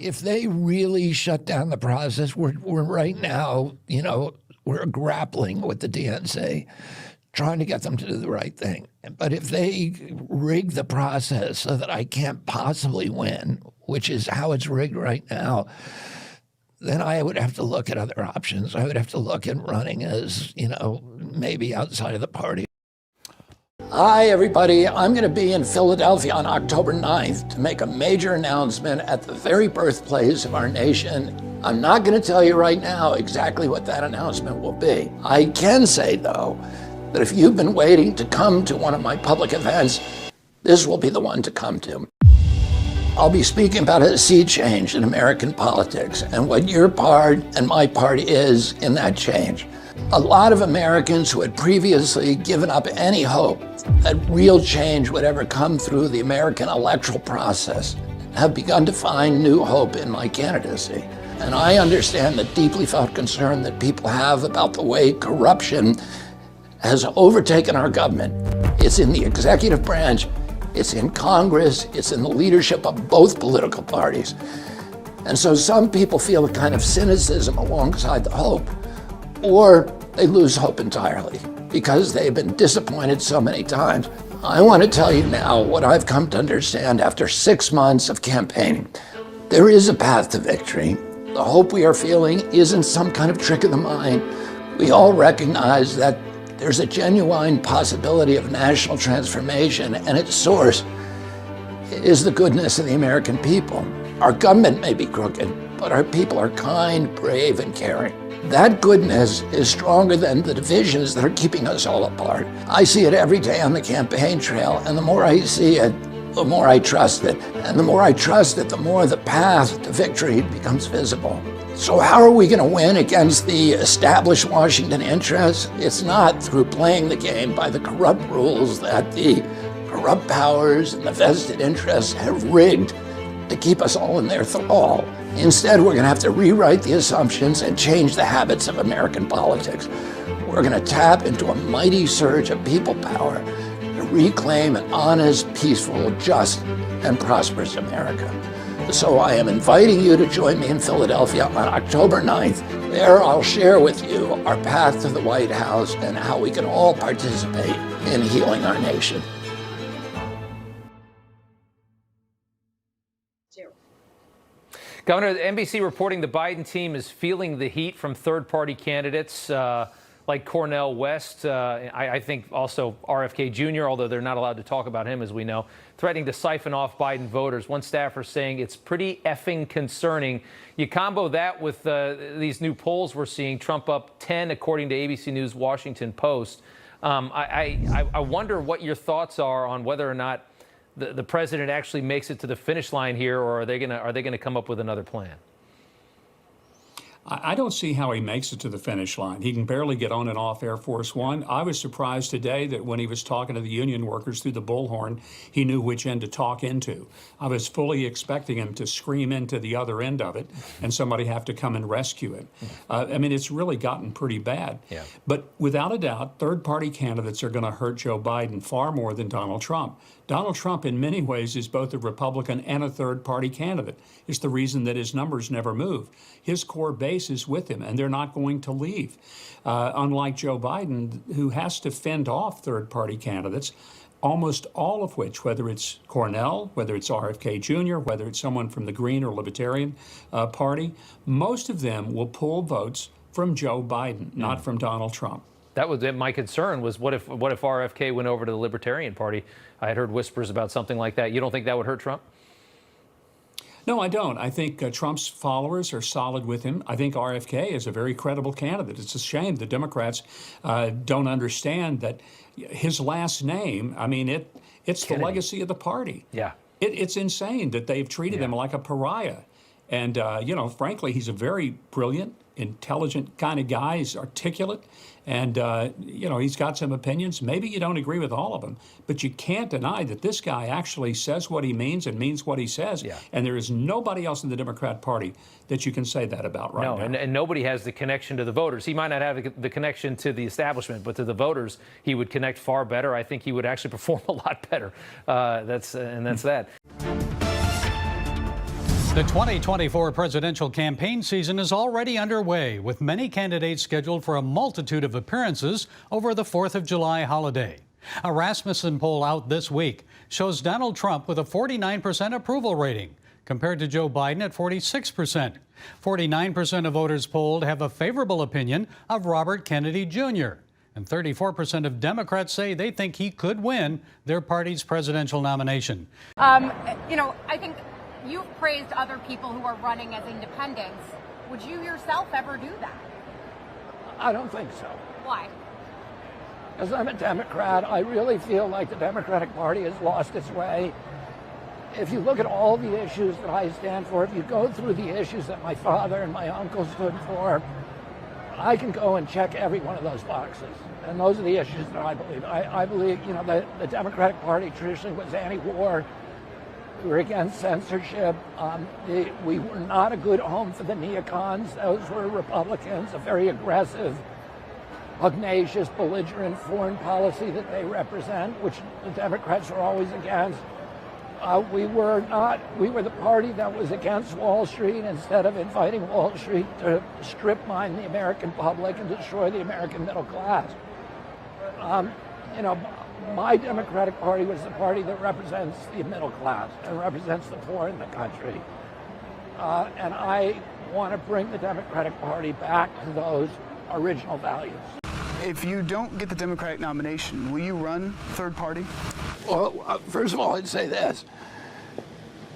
if they really shut down the process, we're right now, we're grappling with the DNC, trying to get them to do the right thing. But if they rig the process so that I can't possibly win, which is how it's rigged right now, then I would have to look at other options. I would have to look at running as, maybe outside of the party. Hi, everybody. I'm going to be in Philadelphia on October 9th to make a major announcement at the very birthplace of our nation. I'm not going to tell you right now exactly what that announcement will be. I can say, though, that if you've been waiting to come to one of my public events, this will be the one to come to. I'll be speaking about a sea change in American politics and what your part and my part is in that change. A lot of Americans who had previously given up any hope that real change would ever come through the American electoral process have begun to find new hope in my candidacy. And I understand the deeply felt concern that people have about the way corruption has overtaken our government. It's in the executive branch, it's in Congress, it's in the leadership of both political parties. And so some people feel a kind of cynicism alongside the hope, or they lose hope entirely because they've been disappointed so many times. I want to tell you now what I've come to understand after 6 months of campaigning. There is a path to victory. The hope we are feeling isn't some kind of trick of the mind. We all recognize that there's a genuine possibility of national transformation, and its source is the goodness of the American people. Our government may be crooked, but our people are kind, brave, and caring. That goodness is stronger than the divisions that are keeping us all apart. I see it every day on the campaign trail, and the more I see it, the more I trust it. And the more I trust it, the more the path to victory becomes visible. So how are we going to win against the established Washington interests? It's not through playing the game by the corrupt rules that the corrupt powers and the vested interests have rigged to keep us all in their thrall. Instead, we're going to have to rewrite the assumptions and change the habits of American politics. We're going to tap into a mighty surge of people power to reclaim an honest, peaceful, just, and prosperous America. So I am inviting you to join me in Philadelphia on October 9th. There I'll share with you our path to the White House and how we can all participate in healing our nation. Governor, the NBC reporting the Biden team is feeling the heat from third-party candidates like Cornel West. I think also RFK Jr., although they're not allowed to talk about him, as we know, threatening to siphon off Biden voters. One staffer saying it's pretty effing concerning. You combo that with these new polls we're seeing, Trump up 10, according to ABC News Washington Post. I wonder what your thoughts are on whether or not the president actually makes it to the finish line here, or are they gonna come up with another plan? I don't see how he makes it to the finish line. He can barely get on and off Air Force One. I was surprised today that when he was talking to the union workers through the bullhorn, he knew which end to talk into. I was fully expecting him to scream into the other end of it and somebody have to come and rescue him. I mean, it's really gotten pretty bad. Yeah. But without a doubt, third-party candidates are going to hurt Joe Biden far more than Donald Trump. Donald Trump, in many ways, is both a Republican and a third-party candidate. It's the reason that his numbers never move. His core base is with him, and they're not going to leave. Unlike Joe Biden, who has to fend off third-party candidates, almost all of which, whether it's Cornel, whether it's RFK Jr., whether it's someone from the Green or Libertarian Party, most of them will pull votes from Joe Biden, not from Donald Trump. That was my concern, was what if RFK went over to the Libertarian Party? I had heard whispers about something like that. You don't think that would hurt Trump? No, I don't. I think Trump's followers are solid with him. I think RFK is a very credible candidate. It's a shame the Democrats don't understand that his last name, I mean, it's Kennedy. The legacy of the party. Yeah. It's insane that they've treated him like a pariah. And, frankly, he's a very brilliant, intelligent kind of guy. He's articulate. And, he's got some opinions. Maybe you don't agree with all of them, but you can't deny that this guy actually says what he means and means what he says. Yeah. And there is nobody else in the Democrat Party that you can say that about right now. And nobody has the connection to the voters. He might not have the connection to the establishment, but to the voters, he would connect far better. I think he would actually perform a lot better. That's that. The 2024 presidential campaign season is already underway, with many candidates scheduled for a multitude of appearances over the 4th of July holiday. A Rasmussen poll out this week shows Donald Trump with a 49% approval rating, compared to Joe Biden at 46%. 49% of voters polled have a favorable opinion of Robert Kennedy Jr., and 34% of Democrats say they think he could win their party's presidential nomination. I think you've praised other people who are running as independents. Would you yourself ever do that? I don't think so. Why? Because I'm a Democrat. I really feel like the Democratic Party has lost its way. If you look at all the issues that I stand for, if you go through the issues that my father and my uncle stood for, I can go and check every one of those boxes. And those are the issues that I believe. I believe, the Democratic Party traditionally was anti-war. We were against censorship. We were not a good home for the neocons. Those were Republicans, a very aggressive, pugnacious, belligerent foreign policy that they represent, which the Democrats are always against. We were the party that was against Wall Street instead of inviting Wall Street to strip mine the American public and destroy the American middle class. My Democratic Party was the party that represents the middle class and represents the poor in the country. And I want to bring the Democratic Party back to those original values. If you don't get the Democratic nomination, will you run third party? Well, first of all, I'd say this.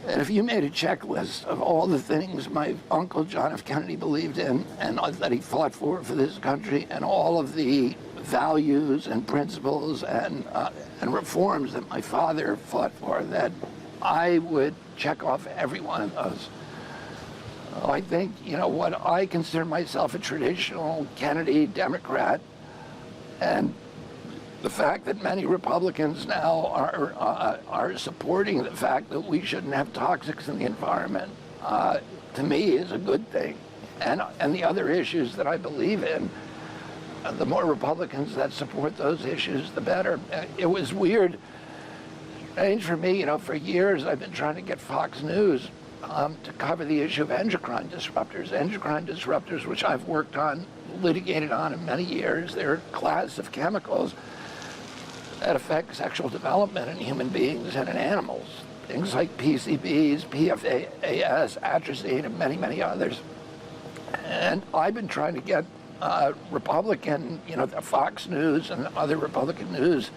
And if you made a checklist of all the things my uncle John F. Kennedy believed in and that he fought for this country, and all of the values and principles and reforms that my father fought for, that I would check off every one of those. I think, what I consider myself a traditional Kennedy Democrat, and the fact that many Republicans now are supporting the fact that we shouldn't have toxics in the environment, to me is a good thing. And the other issues that I believe in, the more Republicans that support those issues, the better. It was weird, strange for me, for years I've been trying to get Fox News to cover the issue of endocrine disruptors. Endocrine disruptors, which I've worked on, litigated on in many years, they're a class of chemicals that affect sexual development in human beings and in animals. Things like PCBs, PFAS, atrazine, and many, many others. And I've been trying to get Republican, the Fox News and other Republican news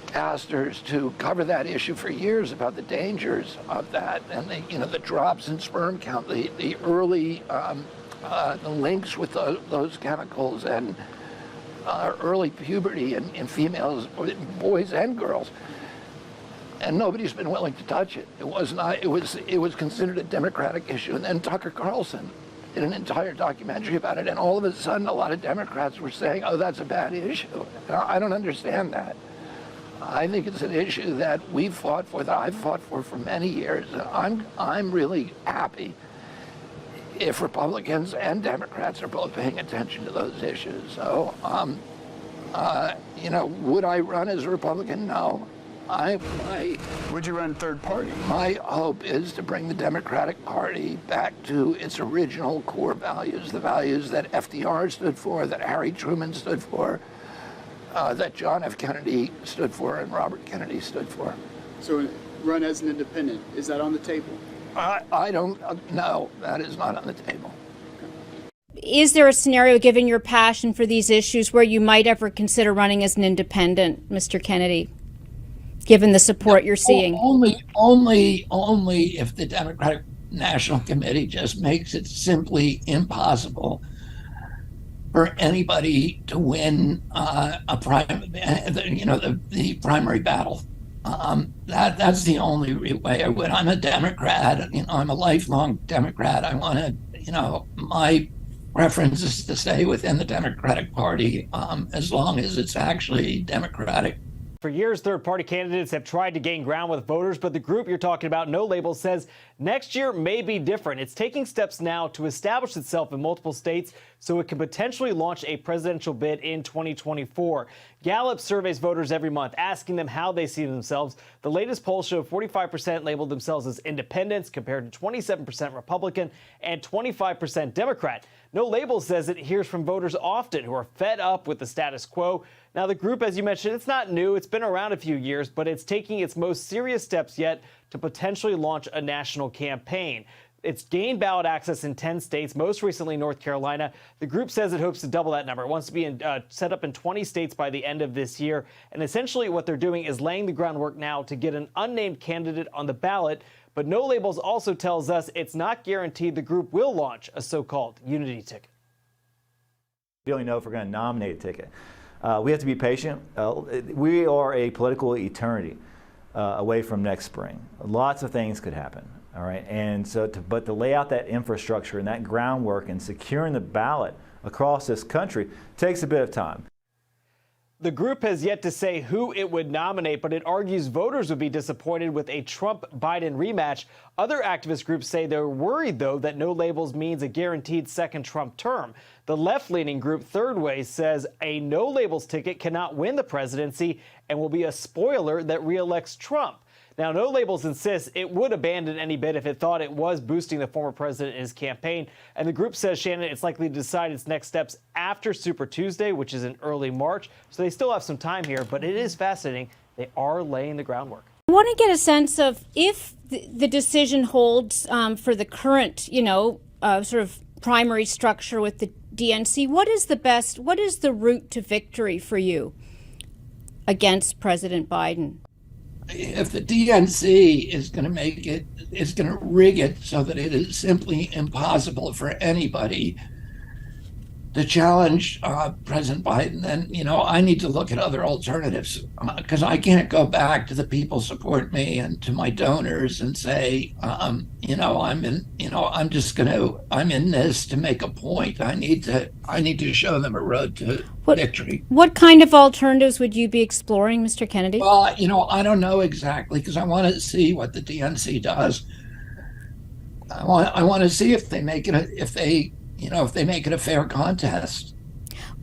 casters to cover that issue for years about the dangers of that, and the drops in sperm count, the early the links with those chemicals, and early puberty in females, boys and girls. And nobody's been willing to touch it. It was considered a Democratic issue, and then Tucker Carlson did an entire documentary about it, and all of a sudden a lot of Democrats were saying, oh, that's a bad issue. I don't understand that. I think it's an issue that we've fought for, that I've fought for many years. And I'm really happy if Republicans and Democrats are both paying attention to those issues. So, would I run as a Republican? No. Would you run third party? My hope is to bring the Democratic Party back to its original core values, the values that FDR stood for, that Harry Truman stood for, that John F. Kennedy stood for, and Robert Kennedy stood for. So run as an independent, is that on the table? I don't know. That is not on the table. Is there a scenario, given your passion for these issues, where you might ever consider running as an independent, Mr. Kennedy, given the support you're seeing? Only if the Democratic National Committee just makes it simply impossible for anybody to win the primary battle. That's the only way I would. I'm a Democrat. I'm a lifelong Democrat. I want to, my preference is to stay within the Democratic Party as long as it's actually democratic. For years, third-party candidates have tried to gain ground with voters, but the group you're talking about, No Label, says Next year may be different. It's taking steps now to establish itself in multiple states so it can potentially launch a presidential bid in 2024. Gallup surveys voters every month, asking them how they see themselves. The latest poll showed 45% labeled themselves as independents compared to 27% Republican and 25% Democrat. No Label says it hears from voters often who are fed up with the status quo. Now, the group, as you mentioned, it's not new. It's been around a few years, but it's taking its most serious steps yet to potentially launch a national campaign. It's gained ballot access in 10 states, most recently North Carolina. The group says it hopes to double that number. It wants to be set up in 20 states by the end of this year. And essentially what they're doing is laying the groundwork now to get an unnamed candidate on the ballot. But No Labels also tells us it's not guaranteed the group will launch a so-called unity ticket. We only know if we're going to nominate a ticket. We have to be patient. We are a political eternity away from next spring. Lots of things could happen. All right, and so, but to lay out that infrastructure and that groundwork and securing the ballot across this country takes a bit of time. The group has yet to say who it would nominate, but it argues voters would be disappointed with a Trump-Biden rematch. Other activist groups say they're worried, though, that No Labels means a guaranteed second Trump term. The left-leaning group Third Way says a No Labels ticket cannot win the presidency and will be a spoiler that reelects Trump. Now, No Labels insists it would abandon any bid if it thought it was boosting the former president in his campaign. And the group says, Shannon, it's likely to decide its next steps after Super Tuesday, which is in early March. So they still have some time here, but it is fascinating. They are laying the groundwork. I want to get a sense of if the decision holds for the current, sort of primary structure with the DNC. What is the route to victory for you against President Biden? If the DNC is going to rig it so that it is simply impossible for anybody to challenge President Biden, then, I need to look at other alternatives, because I can't go back to the people who support me and to my donors and say, I'm in this to make a point. I need to show them a road to victory. What kind of alternatives would you be exploring, Mr. Kennedy? Well, I don't know exactly, because I want to see what the DNC does. I want to see if they make it if they make it a fair contest.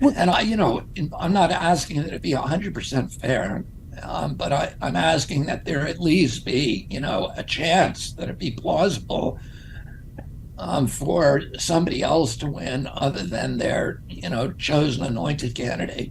And I'm not asking that it be 100% fair, but I'm asking that there at least be, a chance that it be plausible for somebody else to win other than their, chosen anointed candidate.